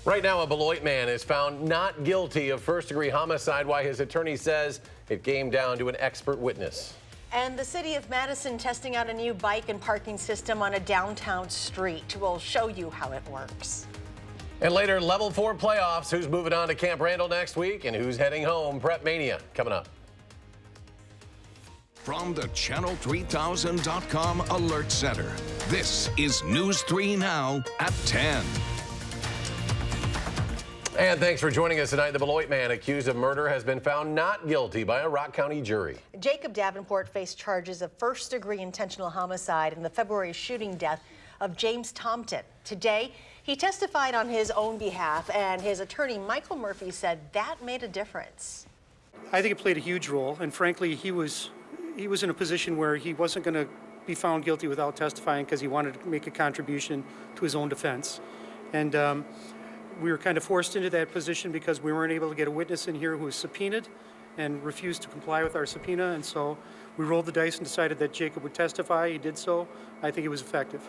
Right now, a Beloit man is found not guilty of first-degree homicide, while his attorney says it came down to an expert witness. And the city of Madison testing out a new bike and parking system on a downtown street. We'll show you how it works. And later, Level 4 playoffs. Who's moving on to Camp Randall next week and who's heading home? Prep Mania coming up. From the Channel3000.com Alert Center, this is News 3 Now at 10. And thanks for joining us tonight. The Beloit man accused of murder has been found not guilty by a Rock County jury. Jacob Davenport faced charges of first-degree intentional homicide in the February shooting death of James Thompson. Today, he testified on his own behalf, and his attorney, Michael Murphy, said that made a difference. I think it played a huge role, and frankly, he was in a position where he wasn't going to be found guilty without testifying because he wanted to make a contribution to his own defense. And we were kind of forced into that position because we weren't able to get a witness in here who was subpoenaed and refused to comply with our subpoena. And so we rolled the dice and decided that Jacob would testify. He did so. I think it was effective.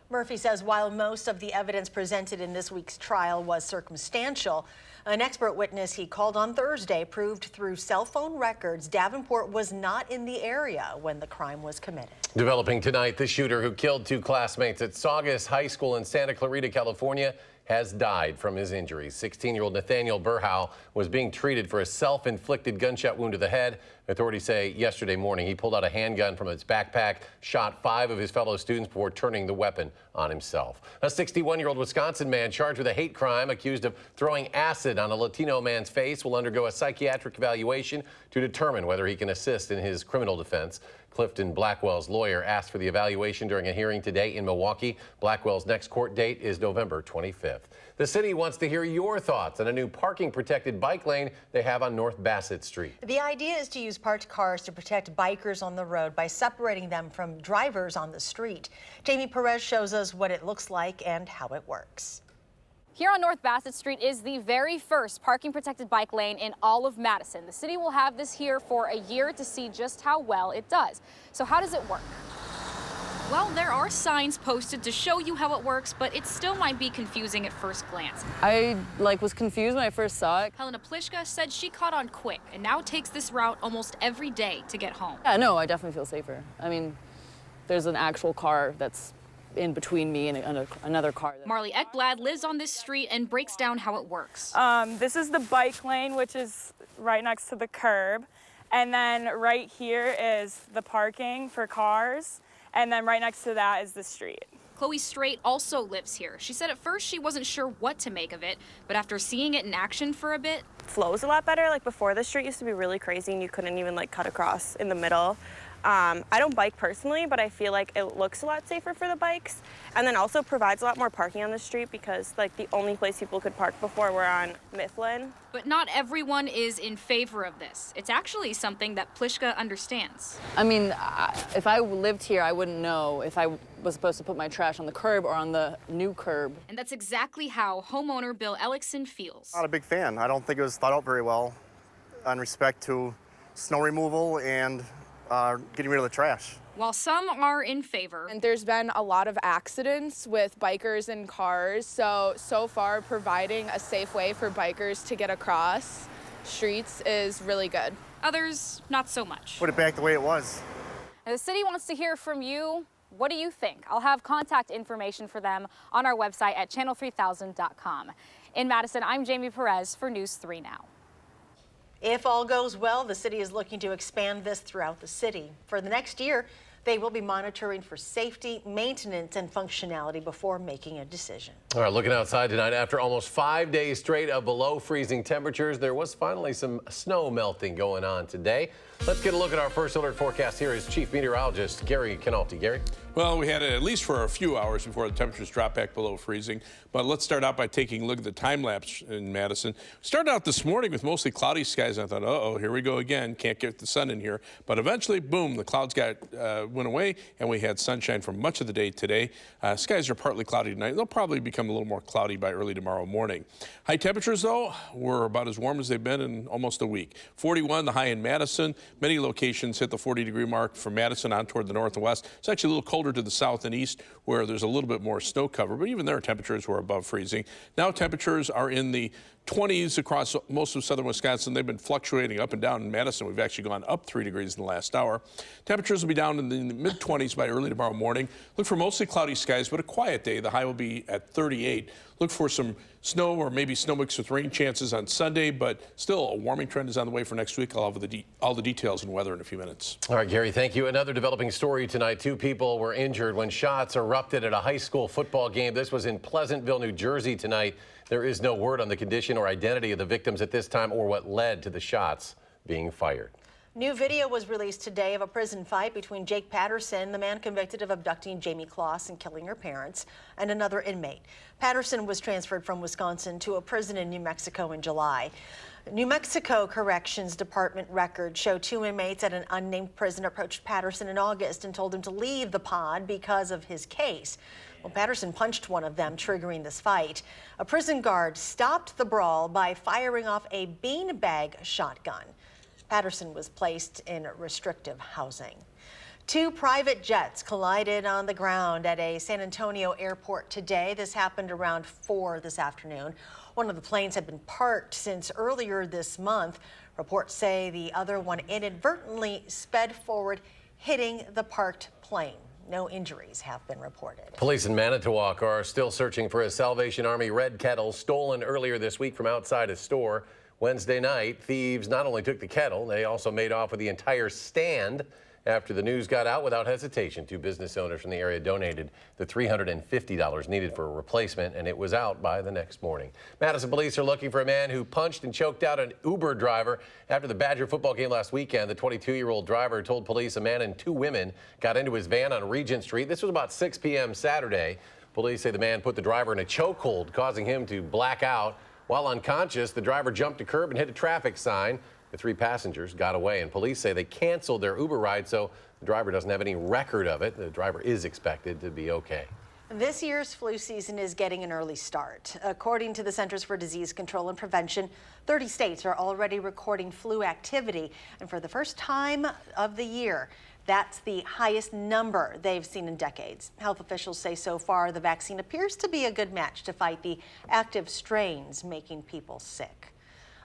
Murphy says while most of the evidence presented in this week's trial was circumstantial, an expert witness he called on Thursday proved through cell phone records Davenport was not in the area when the crime was committed. Developing tonight, the shooter who killed two classmates at Saugus High School in Santa Clarita, California, has died from his injuries. 16-year-old Nathaniel Burhow was being treated for a self-inflicted gunshot wound to the head. Authorities say yesterday morning he pulled out a handgun from his backpack, shot 5 of his fellow students before turning the weapon on himself. A 61-year-old Wisconsin man charged with a hate crime accused of throwing acid on a Latino man's face will undergo a psychiatric evaluation to determine whether he can assist in his criminal defense. Clifton Blackwell's lawyer asked for the evaluation during a hearing today in Milwaukee. Blackwell's next court date is November 25th. The city wants to hear your thoughts on a new parking-protected bike lane they have on North Bassett Street. The idea is to use parked cars to protect bikers on the road by separating them from drivers on the street. Jamie Perez shows us what it looks like and how it works. Here on North Bassett Street is the very first parking protected bike lane in all of Madison. The city will have this here for a year to see just how well it does. So how does it work? Well, there are signs posted to show you how it works, but it still might be confusing at first glance. I was confused when I first saw it. Helena Pliszka said she caught on quick and now takes this route almost every day to get home. Yeah, no, I definitely feel safer. I mean, there's an actual car that's in between me and another car. Marley Ekblad lives on this street and breaks down how it works. This is the bike lane, which is right next to the curb. And then right here is the parking for cars. And then right next to that is the street. Chloe Straight also lives here. She said at first she wasn't sure what to make of it, but after seeing it in action for a bit, Flows a lot better. Like before, the street used to be really crazy and you couldn't even cut across in the middle. I don't bike personally, but I feel like it looks a lot safer for the bikes, and then also provides a lot more parking on the street because the only place people could park before were on Mifflin. But not everyone is in favor of this. It's actually something that Pliszka understands. I mean, if I lived here, I wouldn't know if I was supposed to put my trash on the curb or on the new curb. And that's exactly how homeowner Bill Ellickson feels. Not a big fan. I don't think it was thought out very well in respect to snow removal and getting rid of the trash. While some are in favor. And there's been a lot of accidents with bikers and cars, so far providing a safe way for bikers to get across streets is really good. Others, not so much. Put it back the way it was. Now, the city wants to hear from you. What do you think? I'll have contact information for them on our website at channel3000.com. In Madison, I'm Jamie Perez for News 3 Now. If all goes well, the city is looking to expand this throughout the city. For the next year, they will be monitoring for safety, maintenance, and functionality before making a decision. All right, looking outside tonight, after almost 5 days straight of below freezing temperatures, there was finally some snow melting going on today. Let's get a look at our first alert forecast. Here is Chief Meteorologist Gary Canalti. Gary? Well, we had it at least for a few hours before the temperatures dropped back below freezing. But let's start out by taking a look at the time lapse in Madison. Started out this morning with mostly cloudy skies. I thought, uh-oh, here we go again. Can't get the sun in here. But eventually, boom, the clouds went away, and we had sunshine for much of the day today. Skies are partly cloudy tonight. They'll probably become a little more cloudy by early tomorrow morning. High temperatures, though, were about as warm as they've been in almost a week. 41, the high in Madison. Many locations hit the 40-degree mark from Madison on toward the north and west. It's actually a little colder over to the south and east where there's a little bit more snow cover, but even there temperatures were above freezing. Now temperatures are in the 20s across most of southern Wisconsin. They've been fluctuating up and down. In Madison, we've actually gone up 3 degrees in the last hour. Temperatures will be down in the mid-20s by early tomorrow morning. Look for mostly cloudy skies, but a quiet day. The high will be at 38. Look for some snow or maybe snow mixed with rain chances on Sunday, but still a warming trend is on the way for next week. I'll have all the details and weather in a few minutes. All right, Gary, thank you. Another developing story tonight. 2 people were injured when shots erupted at a high school football game. This was in Pleasantville, New Jersey tonight. There is no word on the condition or identity of the victims at this time or what led to the shots being fired. New video was released today of a prison fight between Jake Patterson, the man convicted of abducting Jamie Kloss and killing her parents, and another inmate. Patterson was transferred from Wisconsin to a prison in New Mexico in July. New Mexico Corrections Department records show 2 inmates at an unnamed prison approached Patterson in August and told him to leave the pod because of his case. Well, Patterson punched one of them, triggering this fight. A prison guard stopped the brawl by firing off a beanbag shotgun. Patterson was placed in restrictive housing. 2 private jets collided on the ground at a San Antonio airport today. This happened around 4 this afternoon. One of the planes had been parked since earlier this month. Reports say the other one inadvertently sped forward, hitting the parked plane. No injuries have been reported. Police in Manitowoc are still searching for a Salvation Army red kettle stolen earlier this week from outside a store. Wednesday night, thieves not only took the kettle, they also made off with the entire stand. After the news got out, without hesitation, 2 business owners from the area donated the $350 needed for a replacement, and it was out by the next morning. Madison police are looking for a man who punched and choked out an Uber driver after the Badger football game last weekend. The 22-year-old driver told police a man and 2 women got into his van on Regent Street. This was about 6 p.m. Saturday. Police say the man put the driver in a chokehold, causing him to black out. While unconscious, the driver jumped a curb and hit a traffic sign. The 3 passengers got away, and police say they canceled their Uber ride, so the driver doesn't have any record of it. The driver is expected to be okay. This year's flu season is getting an early start. According to the Centers for Disease Control and Prevention, 30 states are already recording flu activity, and for the first time of the year, that's the highest number they've seen in decades. Health officials say so far the vaccine appears to be a good match to fight the active strains making people sick.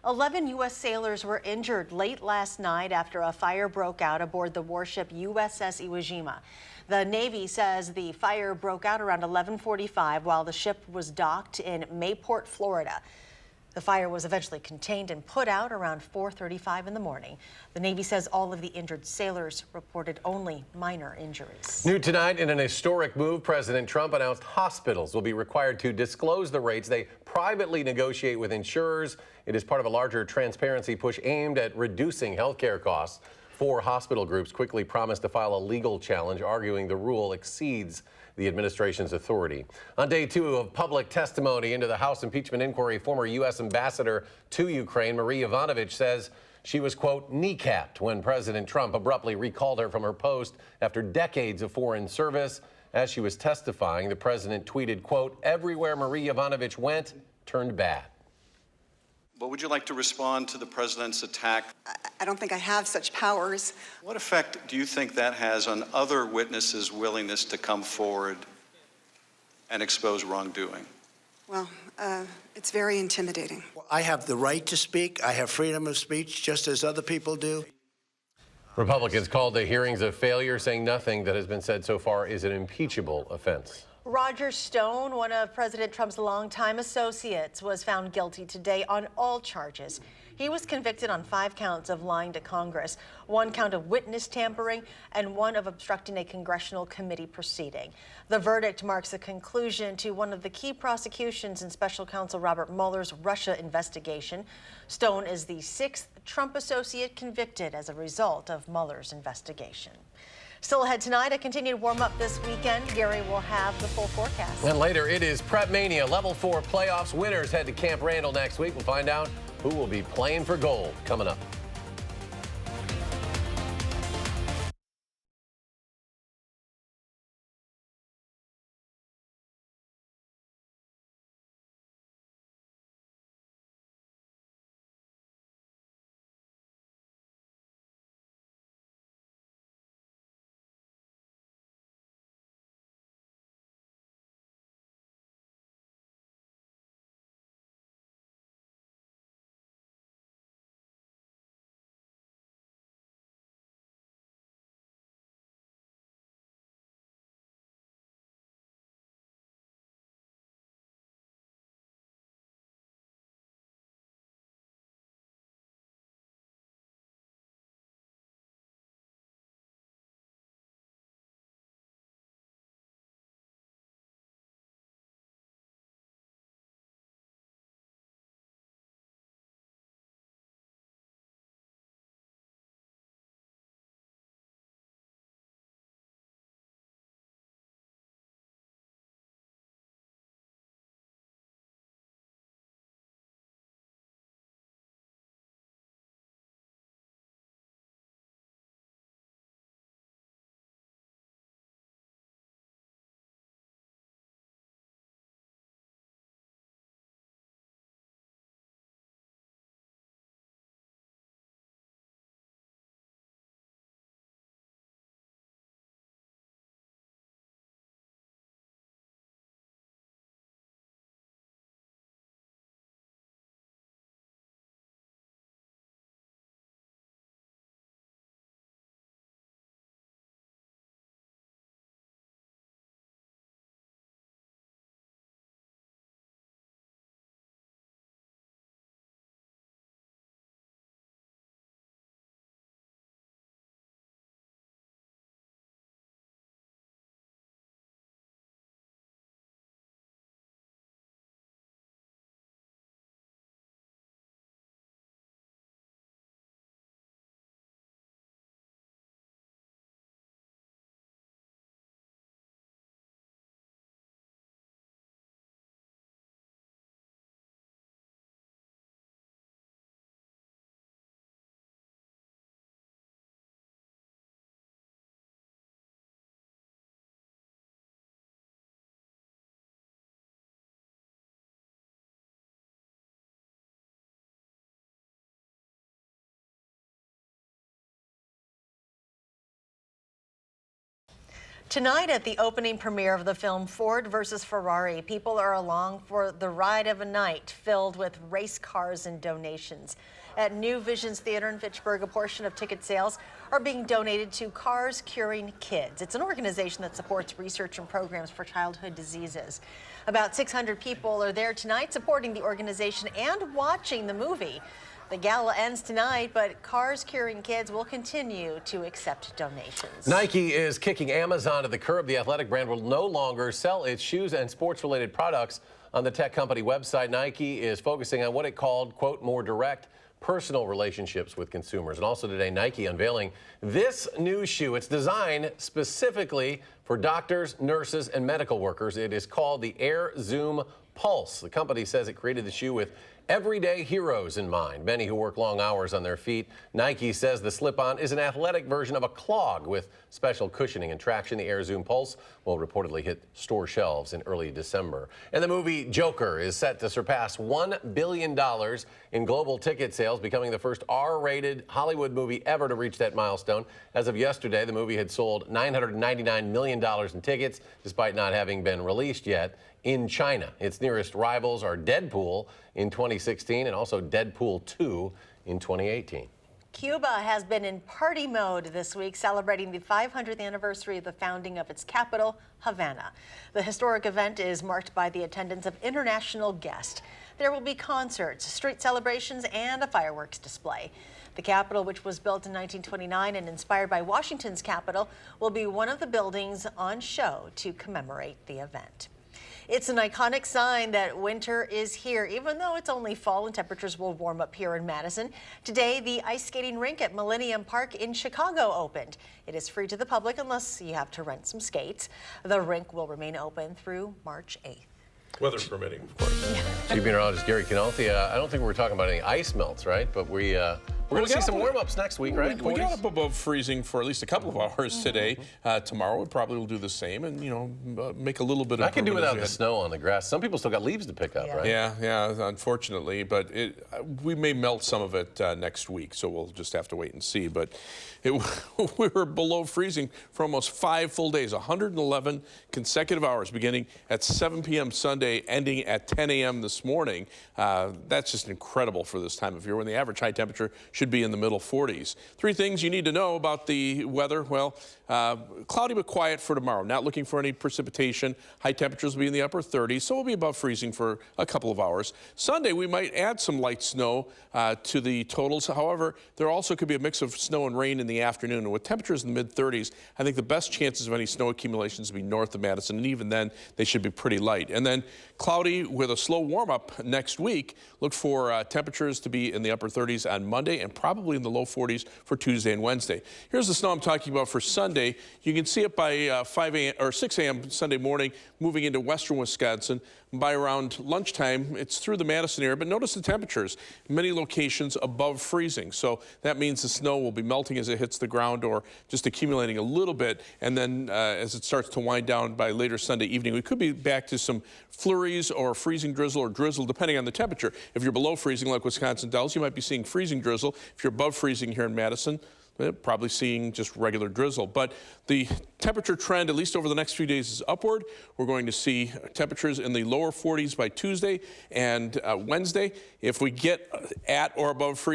11 U.S. sailors were injured late last night after a fire broke out aboard the warship USS Iwo Jima. The Navy says the fire broke out around 11:45 while the ship was docked in Mayport, Florida. The fire was eventually contained and put out around 4:35 in the morning. The Navy says all of the injured sailors reported only minor injuries. New tonight, in an historic move, President Trump announced hospitals will be required to disclose the rates they privately negotiate with insurers. It is part of a larger transparency push aimed at reducing health care costs. 4 hospital groups quickly promised to file a legal challenge, arguing the rule exceeds the administration's authority. On day 2 of public testimony into the House impeachment inquiry, former U.S. ambassador to Ukraine, Marie Yovanovitch, says she was, quote, kneecapped when President Trump abruptly recalled her from her post after decades of foreign service. As she was testifying, the president tweeted, quote, everywhere Marie Yovanovitch went turned bad. But would you like to respond to the president's attack? I don't think I have such powers. What effect do you think that has on other witnesses' willingness to come forward and expose wrongdoing? Well, it's very intimidating. I have the right to speak. I have freedom of speech, just as other people do. Republicans called the hearings a failure, saying nothing that has been said so far is an impeachable offense. Roger Stone, one of President Trump's longtime associates, was found guilty today on all charges. He was convicted on 5 counts of lying to Congress, 1 count of witness tampering, and 1 of obstructing a congressional committee proceeding. The verdict marks a conclusion to one of the key prosecutions in Special Counsel Robert Mueller's Russia investigation. Stone is the 6th Trump associate convicted as a result of Mueller's investigation. Still ahead tonight, a continued warm-up this weekend. Gary will have the full forecast. And later, it is Prep Mania. Level 4 playoffs winners head to Camp Randall next week. We'll find out who will be playing for gold coming up. Tonight at the opening premiere of the film Ford versus Ferrari, people are along for the ride of a night filled with race cars and donations. At New Visions Theater in Fitchburg, a portion of ticket sales are being donated to Cars Curing Kids. It's an organization that supports research and programs for childhood diseases. About 600 people are there tonight supporting the organization and watching the movie. The gala ends tonight, but Cars Curing Kids will continue to accept donations. Nike is kicking Amazon to the curb. The athletic brand will no longer sell its shoes and sports-related products on the tech company website. Nike is focusing on what it called, quote, more direct personal relationships with consumers. And also today, Nike unveiling this new shoe. It's designed specifically for doctors, nurses, and medical workers. It is called the Air Zoom Pulse. The company says it created the shoe with everyday heroes in mind, many who work long hours on their feet. Nike says the slip-on is an athletic version of a clog with special cushioning and traction. The Air Zoom Pulse will reportedly hit store shelves in early December. And the movie Joker is set to surpass $1 billion in global ticket sales, becoming the first R-rated Hollywood movie ever to reach that milestone. As of yesterday, the movie had sold $999 million in tickets, despite not having been released yet in China. Its nearest rivals are Deadpool in 2016 and also Deadpool 2 in 2018. Cuba has been in party mode this week, celebrating the 500th anniversary of the founding of its capital, Havana. The historic event is marked by the attendance of international guests. There will be concerts, street celebrations, and a fireworks display. The Capitol, which was built in 1929 and inspired by Washington's Capitol, will be one of the buildings on show to commemorate the event. It's an iconic sign that winter is here, even though it's only fall and temperatures will warm up here in Madison. Today, the ice skating rink at Millennium Park in Chicago opened. It is free to the public unless you have to rent some skates. The rink will remain open through March 8th. Weather permitting, of course. Chief Meteorologist Gary Canolfi, I don't think we were talking about any ice melts, right? But we're going to see some warm-ups next week, right? We got up above freezing for at least a couple of hours today. Tomorrow we probably will do the same and, make a little bit of... I can do without the snow on the grass. Some people still got leaves to pick up, right? Yeah, unfortunately. But we may melt some of it next week, so we'll just have to wait and see. But we were below freezing for almost 5 full days, 111 consecutive hours, beginning at 7 p.m. Sunday, ending at 10 a.m. this morning. That's just incredible for this time of year when the average high temperature should be in the middle 40s. 3 things you need to know about the weather. Well, cloudy but quiet for tomorrow. Not looking for any precipitation. High temperatures will be in the upper 30s, so we'll be above freezing for a couple of hours. Sunday, we might add some light snow to the totals. However, there also could be a mix of snow and rain in the afternoon. And with temperatures in the mid-30s, I think the best chances of any snow accumulations will be north of Madison, and even then, they should be pretty light. And then cloudy with a slow warm-up next week. Look for temperatures to be in the upper 30s on Monday and probably in the low 40s for Tuesday and Wednesday. Here's the snow I'm talking about for Sunday. You can see it by 5 a.m. or 6 a.m. Sunday morning, moving into western Wisconsin. By around lunchtime, it's through the Madison area, but notice the temperatures. Many locations above freezing, so that means the snow will be melting as it hits the ground or just accumulating a little bit, and then as it starts to wind down by later Sunday evening, we could be back to some flurries or freezing drizzle or drizzle, depending on the temperature. If you're below freezing like Wisconsin Dells, you might be seeing freezing drizzle. If you're above freezing here in Madison, probably seeing just regular drizzle. But the temperature trend, at least over the next few days, is upward. We're going to see temperatures in the lower 40s by Tuesday and Wednesday. If we get at or above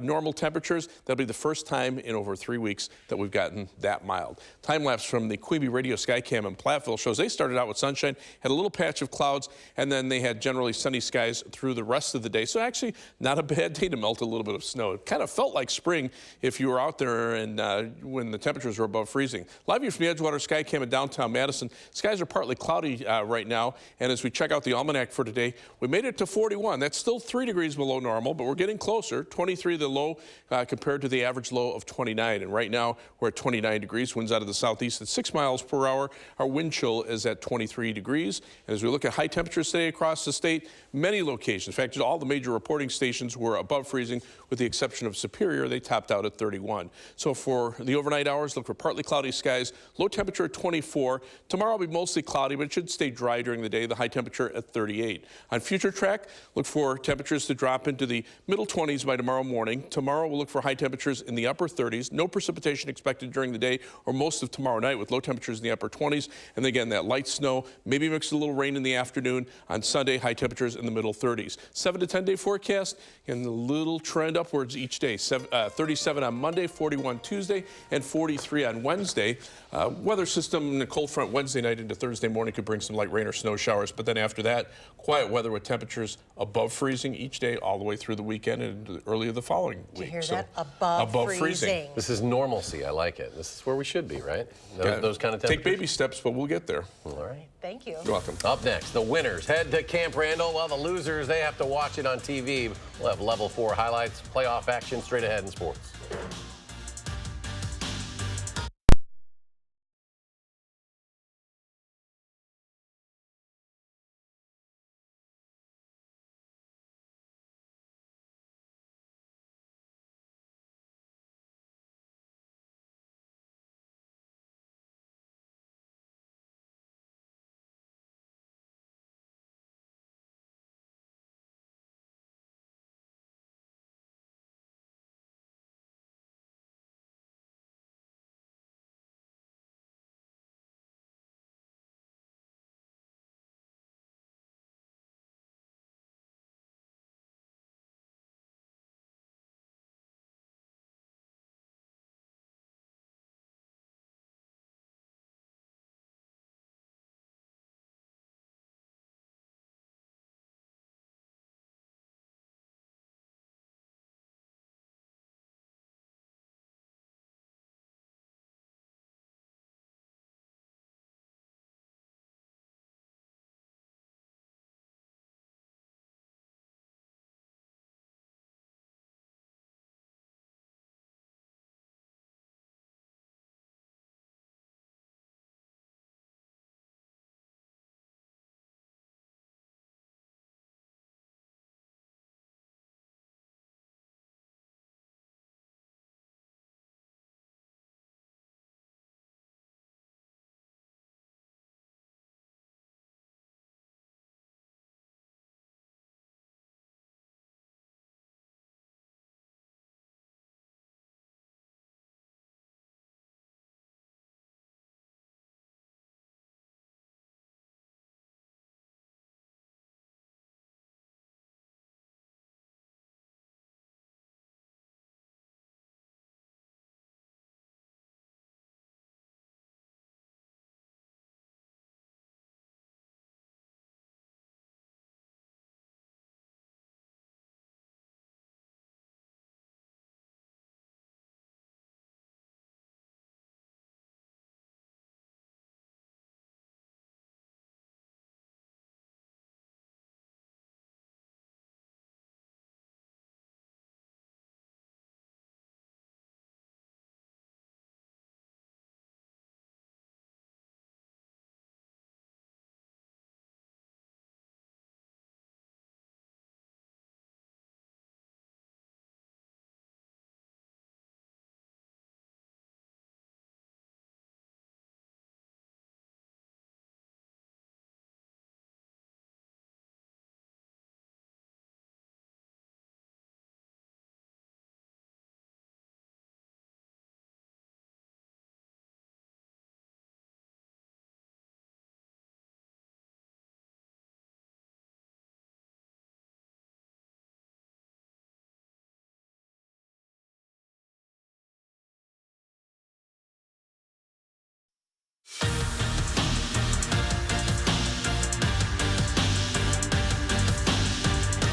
normal temperatures, that'll be the first time in over 3 weeks that we've gotten that mild. Time lapse from the Queeby Radio Skycam in Platteville shows they started out with sunshine, had a little patch of clouds, and then they had generally sunny skies through the rest of the day. So actually, not a bad day to melt a little bit of snow. It kind of felt like spring if you were out there and when the temperatures were above freezing. Live view from the Edgewater Skycam in downtown Madison. Skies are partly cloudy right now, and as we check out the almanac for today, we made it to 41. That's still 3 degrees below normal, but we're getting closer. 23 the low compared to the average low of 29, and right now we're at 29 degrees. Winds out of the southeast at 6 miles per hour. Our wind chill is at 23 degrees, and as we look at high temperatures today across the state, many locations, in fact, all the major reporting stations were above freezing with the exception of Superior. They topped out at 31. 41. So for the overnight hours, look for partly cloudy skies, low temperature at 24. Tomorrow will be mostly cloudy, but it should stay dry during the day, the high temperature at 38. On future track, look for temperatures to drop into the middle 20s by tomorrow morning. Tomorrow we'll look for high temperatures in the upper 30s. No precipitation expected during the day or most of tomorrow night, with low temperatures in the upper 20s. And again, that light snow, maybe mixed with a little rain in the afternoon. On Sunday, high temperatures in the middle 30s. 7 to 10 day forecast, and a little trend upwards each day. 37 on Monday, 41 Tuesday, and 43 on Wednesday. Weather system and a cold front Wednesday night into Thursday morning could bring some light rain or snow showers, but then after that, quiet weather with temperatures above freezing each day all the way through the weekend and early of the following week. Did you hear that? Above freezing. This is normalcy. I like it. This is where we should be, right? Those kind of temperatures. Take baby steps, but we'll get there. All right. Thank you. You're welcome. Up next, the winners head to Camp Randall, while the losers, they have to watch it on TV. We'll have level 4 highlights, playoff action straight ahead in sports.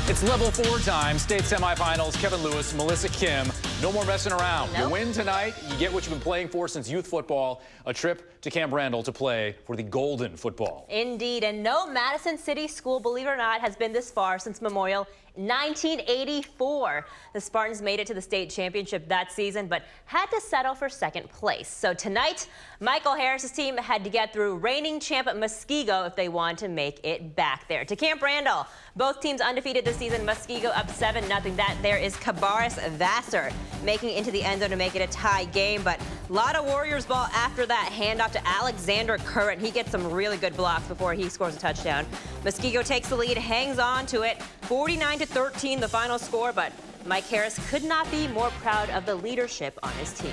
It's level 4 time. State semifinals, Kevin Lewis, Melissa Kim. No more messing around. Nope. You win tonight, you get what you've been playing for since youth football, a trip to Camp Randall to play for the Golden football. Indeed, and no Madison City school, believe it or not, has been this far since Memorial 1984. The Spartans made it to the state championship that season, but had to settle for second place. So tonight, Michael Harris's team had to get through reigning champ Muskego if they want to make it back there. To Camp Randall, both teams undefeated this season. Muskego up 7-0. That there is Cabarrus Vassar making it into the end zone to make it a tie game, but a lot of Warriors ball after that. Handoff to Alexander Current. He gets some really good blocks before he scores a touchdown. Muskego takes the lead, hangs on to it. 49-13 the final score, but Mike Harris could not be more proud of the leadership on his team.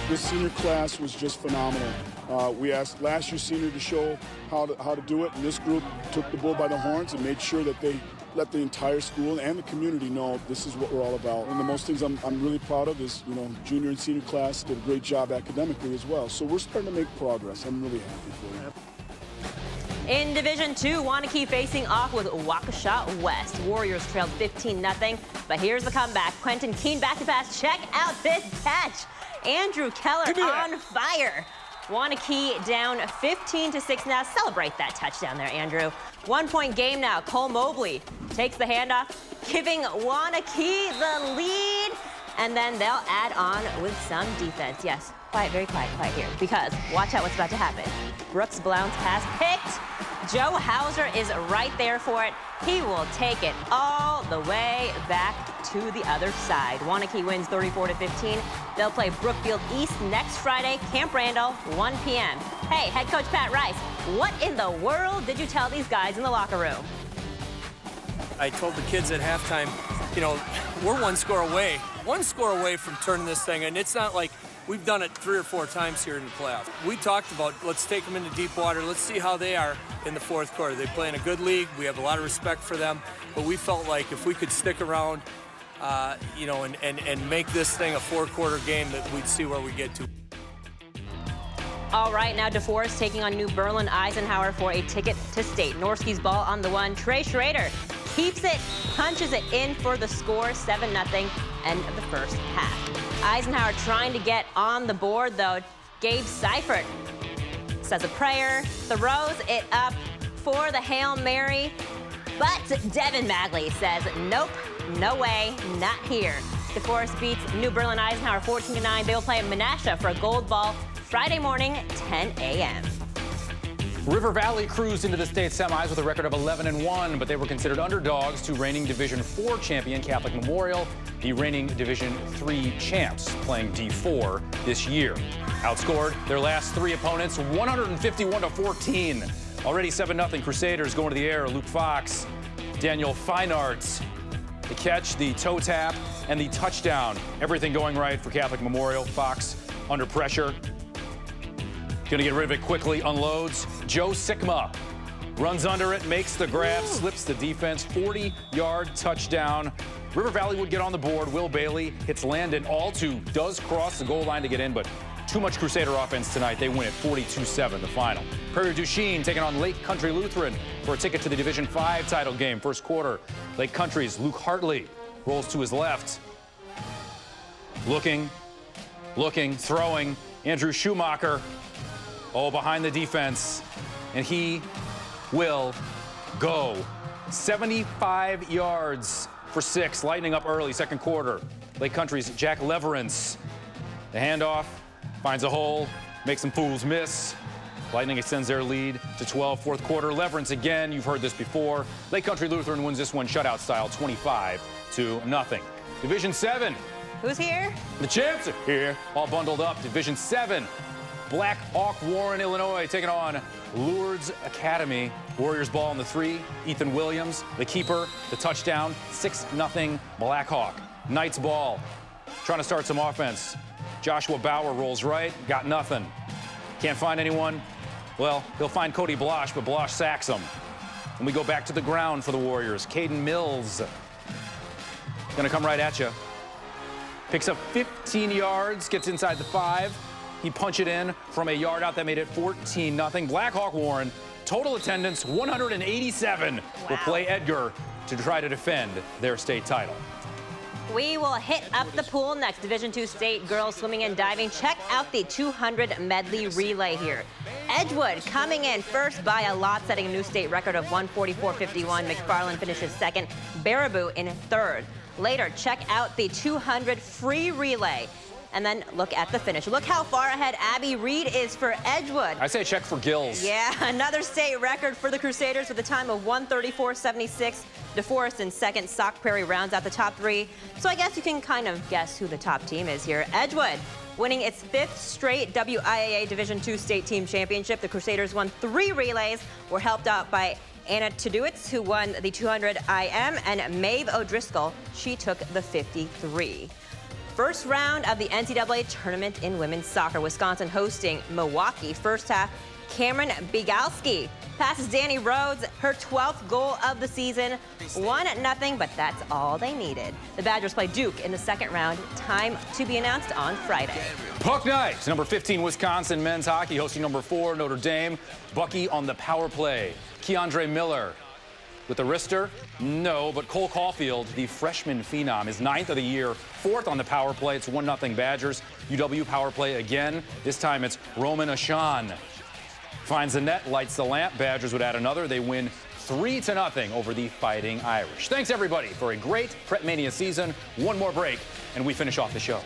This senior class was just phenomenal. We asked last year's senior to show how to do it, and this group took the bull by the horns and made sure that they let the entire school and the community know this is what we're all about. And the most things I'm really proud of is, junior and senior class did a great job academically as well. So we're starting to make progress. I'm really happy for them. In Division 2, Wanakee facing off with Waukesha West. Warriors trailed 15-0, but here's the comeback. Quentin Keene back to pass. Check out this catch. Andrew Keller on fire. Wanakee down 15-6 now. Celebrate that touchdown there, Andrew. 1-point game now. Cole Mobley takes the handoff, giving Wanakee the lead, and then they'll add on with some defense. Yes, quiet, very quiet here, because watch out what's about to happen. Brooks Blount's pass picked. Joe Hauser is right there for it. He will take it all the way back to the other side. Wanakee wins 34-15. They'll play Brookfield East next Friday. Camp Randall, 1 p.m. Hey, head coach Pat Rice, what in the world did you tell these guys in the locker room? I told the kids at halftime, we're one score away from turning this thing, and it's not like we've done it 3 or 4 times here in the playoffs. We talked about, let's take them into deep water. Let's see how they are in the fourth quarter. They play in a good league. We have a lot of respect for them. But we felt like if we could stick around, and make this thing a 4-quarter game, that we'd see where we get to. All right, now DeForest taking on New Berlin Eisenhower for a ticket to state. Norski's ball on the one. Trey Schrader keeps it, punches it in for the score, 7-0, end of the first half. Eisenhower trying to get on the board, though. Gabe Seifert says a prayer, throws it up for the Hail Mary, but Devin Magley says, nope, no way, not here. DeForest beats New Berlin Eisenhower 14-9. They will play Menasha for a gold ball Friday morning, 10 a.m. River Valley cruised into the state semis with a record of 11-1, but they were considered underdogs to reigning Division 4 champion Catholic Memorial, the reigning Division 3 champs, playing D4 this year. Outscored their last 3 opponents 151-14. Already 7-0 Crusaders going to the air. Luke Fox, Daniel Feinartz, the catch, the toe tap, and the touchdown. Everything going right for Catholic Memorial. Fox under pressure. Going to get rid of it quickly, unloads. Joe Sikma runs under it, makes the grab, slips the defense, 40-yard touchdown. River Valley would get on the board. Will Bailey hits Landon. All-2 does cross the goal line to get in, but too much Crusader offense tonight. They win at 42-7, the final. Prairie du Chien taking on Lake Country Lutheran for a ticket to the Division 5 title game. First quarter, Lake Country's Luke Hartley rolls to his left. Looking, throwing. Andrew Schumacher. Behind the defense, and he will go 75 yards for 6, lightening up early, second quarter. Lake Country's Jack Leverance. The handoff finds a hole, makes some fools miss. Lightning extends their lead to 12, fourth quarter. Leverance again, you've heard this before. Lake Country Lutheran wins this one shutout style, 25-0. Division 7. Who's here? The champs are here, all bundled up. Division 7. Black Hawk Warren, Illinois, taking on Lourdes Academy. Warriors ball on the 3. Ethan Williams, the keeper, the touchdown. 6-0 Black Hawk. Knights ball, trying to start some offense. Joshua Bauer rolls right, got nothing. Can't find anyone. Well, he'll find Cody Blosh, but Blosh sacks him. And we go back to the ground for the Warriors. Caden Mills, gonna come right at you. Picks up 15 yards, gets inside the 5. He punched it in from a yard out. That made it 14-0. Black Hawk Warren, total attendance 187. Wow. Will play Edgar to try to defend their state title. We will hit up the pool next. Division II state girls swimming and diving. Check out the 200 medley relay here. Edgewood coming in first by a lot, setting a new state record of 144.51. McFarland finishes second. Baraboo in third. Later, check out the 200 free relay. And then look at the finish. Look how far ahead Abby Reed is for Edgewood. I say check for Gills. Yeah, another state record for the Crusaders with a time of 134.76. DeForest in second. Sauk Prairie rounds out the top three. So I guess you can kind of guess who the top team is here. Edgewood winning its 5th straight WIAA Division II state team championship. The Crusaders won 3 relays, were helped out by Anna Tadewitz, who won the 200 IM, and Maeve O'Driscoll, she took the 53. First round of the NCAA tournament in women's soccer. Wisconsin hosting Milwaukee. First half, Cameron Bigalski passes Danny Rhodes, her 12th goal of the season. 1-0, but that's all they needed. The Badgers play Duke in the second round. Time to be announced on Friday. Puck night. Number 15, Wisconsin men's hockey hosting number 4, Notre Dame. Bucky on the power play. Keandre Miller with the wrister? No, but Cole Caulfield, the freshman phenom, is 9th of the year, 4th on the power play. It's 1-0 Badgers. UW power play again. This time it's Roman Ashan. Finds the net, lights the lamp. Badgers would add another. They win 3-0 over the Fighting Irish. Thanks, everybody, for a great Prep Mania season. One more break, and we finish off the show.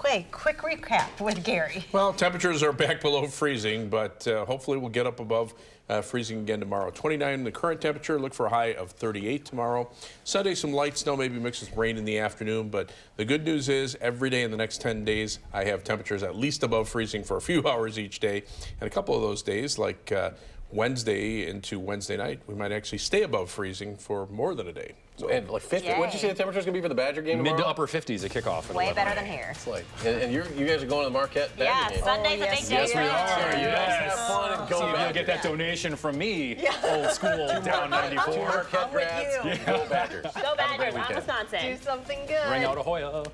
Okay, quick recap with Gary. Well, temperatures are back below freezing, but hopefully we'll get up above freezing again tomorrow. 29 the current temperature. Look for a high of 38 tomorrow. Sunday, some light snow, maybe mixed with rain in the afternoon. But the good news is every day in the next 10 days, I have temperatures at least above freezing for a few hours each day. And a couple of those days, like Wednesday into Wednesday night, we might actually stay above freezing for more than a day. So, and like 50, what did you say the temperature's going to be for the Badger game tomorrow? Mid to upper 50s at kickoff. Way better than here. It's like, and you guys are going to the Marquette Badger game. Sunday's a big day. Yes, we are. Yes. Have fun and go See if you'll Badgers. get that donation from me, old school, down 94. Two Marquette grads. you. Go Badgers. Go Badgers on Wisconsin. Do something good. Ring out Ahoya.